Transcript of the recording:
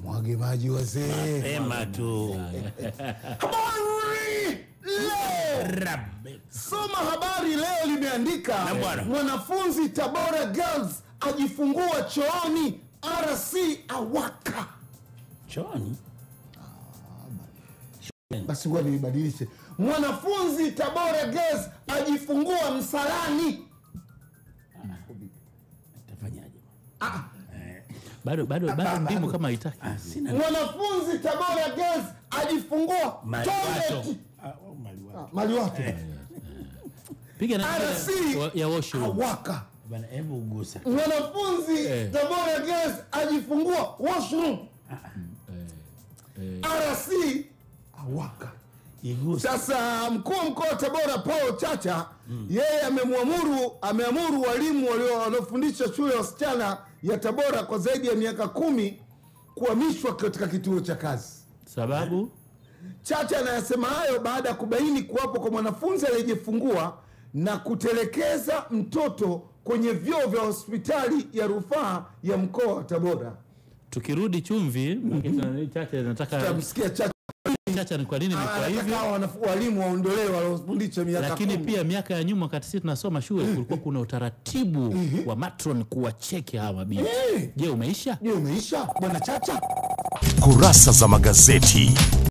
Mwage maji wazee. Mapema tu. Habari leo. Soma habari leo limeandika mwanafunzi Tabora Girls ajifungua chooni, RC awaka. Chooni? Basi ngoja nibadilishe. Mwanafunzi Tabora Girls ajifungua msalani. Tafanyaje? Bado ndimu kama haitaki. Mwanafunzi Tabora Girls ajifungua toilet. Maliwato. Piga na RC ya washroom. awaka. Bana hebu ugusa. Mwanafunzi Tabora Girls ajifungua washroom. RC awaka. Sasa mkuu wa mkoa wa Tabora Paul Chacha yeye ameamuru walimu waliofundisha shule ya wasichana ya Tabora kwa zaidi ya miaka 10 kuhamishwa katika kituo cha kazi. Sababu Chacha anayasema hayo baada ya kubaini kuwapo kwa mwanafunzi aliyejifungua na kutelekeza mtoto kwenye vyoo vya hospitali ya rufaa ya mkoa wa Tabora. tukirudi chumvi, Chacha nataka tutamsikia Chacha ni kwa nini ni kwa hivyo walimu waondolewe waliofundisha miaka 10. Lakini pia miaka ya nyuma wakati sisi tunasoma shule kulikuwa kuna utaratibu wa matron kuwacheki hawa mabinti. Je, umeisha? Bwana Chacha? Kurasa za magazeti.